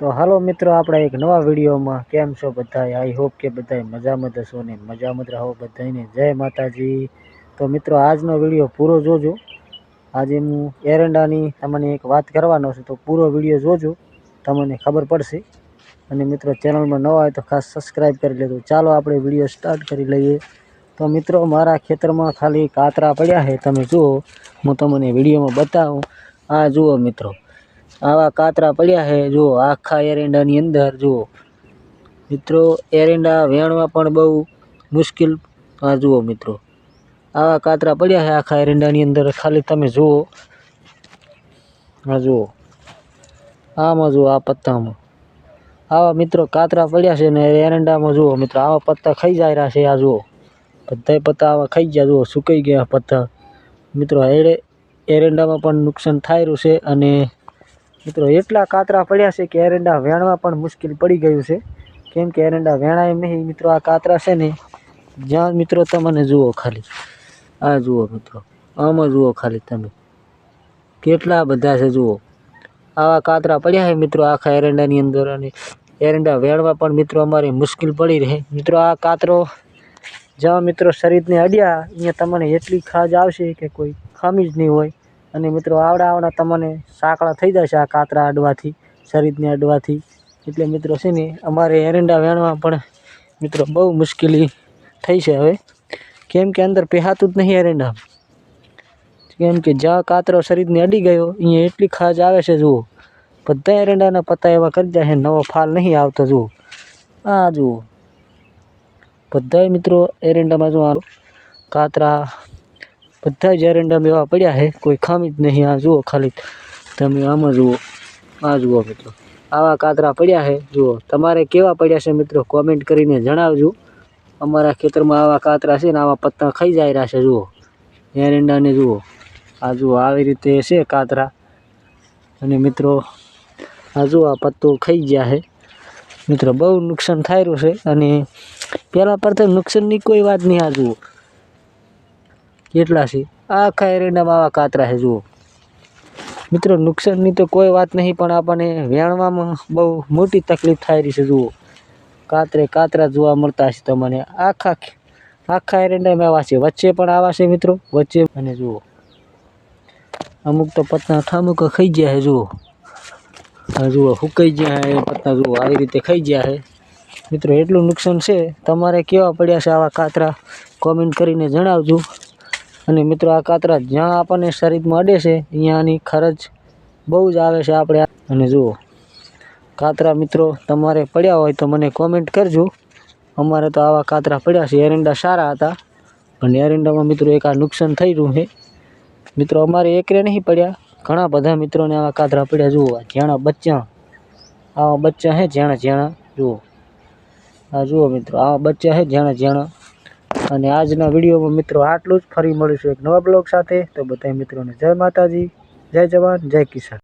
તો હાલો મિત્રો, આપણે એક નવા વિડીયોમાં કેમ છો બધાય? આઈ હોપ કે બધાય મજામાં જ હશો ને મજામાં જ રહો બધાને. જય માતાજી. તો મિત્રો, આજનો વિડીયો પૂરો જોજો. આજે હું એરંડાની તમને એક વાત કરવાનો છું, તો પૂરો વિડીયો જોજો, તમને ખબર પડશે. અને મિત્રો, ચેનલમાં નવા હોય તો ખાસ સબસ્ક્રાઈબ કરી લેજો. ચાલો આપણે વિડીયો સ્ટાર્ટ કરી લઈએ. તો મિત્રો, મારા ખેતરમાં ખાલી કાતરા પડ્યા છે, તમે જુઓ. હું તમને વિડીયોમાં બતાવું. આ જુઓ મિત્રો, આવા કાતરા પડ્યા છે જુઓ, આખા એરંડાની અંદર જુઓ મિત્રો. એરંડા વેણવા પણ બહુ મુશ્કેલ. આ જુઓ મિત્રો, આવા કાતરા પડ્યા છે આખા એરંડાની અંદર. ખાલી તમે જુઓ, આ જુઓ, આમાં જુઓ, આ પત્તામાં આવા મિત્રો કાતરા પડ્યા છે. ને એરંડામાં જુઓ મિત્રો, આવા પત્તા ખાઈ જાય રહ્યા છે. આ જુઓ, બધા પત્તા આવા ખાઈ ગયા, જુઓ સુકાઈ ગયા પત્તા મિત્રો. એરંડામાં પણ નુકસાન થાય રહ્યું છે. અને મિત્રો, એટલા કાતરા પડ્યા છે કે એરંડા વેણવા પણ મુશ્કેલ પડી ગયું છે. કેમ કે એરંડા વેણાય એમ નહીં મિત્રો. આ કાતરા છે ને, જ્યાં મિત્રો તમને જુઓ ખાલી, આ જુઓ મિત્રો, આમાં જુઓ ખાલી તમે, કેટલા બધા છે જુઓ. આવા કાતરા પડ્યા છે મિત્રો આખા એરંડાની અંદર. અને એરંડા વેણવા પણ મિત્રો અમારે મુશ્કેલ પડી રહે મિત્રો. આ કાતરો જ્યાં મિત્રો શરીરને અડ્યા, અહીંયા તમને એટલી ખાજ આવશે કે કોઈ ખામી જ નહીં હોય. અને મિત્રો, આવડા તમને સાંકળા થઈ જશે આ કાતરા અડવાથી, શરીરને અડવાથી. એટલે મિત્રો છે ને, અમારે એરંડા વેણવા પણ મિત્રો બહુ મુશ્કેલી થઈ છે હવે. કેમ કે અંદર પહેરાતું જ નહીં એરંડા. કેમ કે જ્યાં કાતરો શરીરને અડી ગયો, અહીંયા એટલી ખાજ આવે છે જુઓ. બધા એરંડાના પત્તા એવા કરી દે છે, નવો ફાલ નહીં આવતો જુઓ. આ જુઓ, બધા મિત્રો એરંડામાં જો કાતરા બધા જ એરંડામાં એવા પડ્યા છે, કોઈ ખામી જ નહીં. આ જુઓ ખાલી તમે, આમાં જુઓ, આ જુઓ મિત્રો, આવા કાતરા પડ્યા છે જુઓ. તમારે કેવા પડ્યા છે મિત્રો, કોમેન્ટ કરીને જણાવજો. અમારા ખેતરમાં આવા કાતરા છે ને, આવા પત્તા ખાઈ જાય રહ્યા છે જુઓ એરંડાને. જુઓ, આ જુઓ, આવી રીતે છે કાતરા. અને મિત્રો, આ જુઓ, આ પત્તો ખાઈ ગયા છે મિત્રો. બહુ નુકસાન થાય રહ્યું છે. અને પહેલાં પ્રથમ નુકસાનની કોઈ વાત નહીં. આ જુઓ કેટલા છે આખા એરંડામાં આવા કાતરા છે જુઓ મિત્રો. નુકસાનની તો કોઈ વાત નહીં, પણ આપણને વેણવામાં બહુ મોટી તકલીફ થાય રહી છે જુઓ. કાતરા જોવા મળતા હશે તમને આખા એરંડામાં આવા છે. વચ્ચે પણ આવા છે મિત્રો, વચ્ચે. અને જુઓ, અમુક તો પત્તા ઠામુકા ખાઈ ગયા છે જુઓ. આ જુઓ, સુકાઈ ગયા છે પત્તા જુઓ, આવી રીતે ખાઈ ગયા છે મિત્રો. એટલું નુકસાન છે. તમારે કેવા પડ્યા છે આવા કાતરા, કોમેન્ટ કરીને જણાવજો. અને મિત્રો, આ કાતરા જ્યાં આપણને શરીરમાં અડે છે, અહીંયાની ખર્ચ બહુ જ આવે છે આપણે. અને જુઓ કાતરા મિત્રો, તમારે પડ્યા હોય તો મને કોમેન્ટ કરજો. અમારે તો આવા કાતરા પડ્યા છે. એરંડા સારા હતા, અને એરંડામાં મિત્રો એક આ નુકસાન થઈ રહ્યું છે મિત્રો. અમારે એકરે નહીં પડ્યા, ઘણા બધા મિત્રોને આવા કાતરા પડ્યા. જુઓ, ઝીણા બચ્ચા, આવા બચ્ચા છે ઝીણા જુઓ. આ જુઓ મિત્રો, આવા બચ્ચા છે ઝીણા. અને આજના વિડીયોમાં મિત્રો આટલું જ. ફરી મળીશું એક નવા બ્લોગ સાથે. તો બધા મિત્રોને જય માતાજી, જય જવાન, જય કિસાન.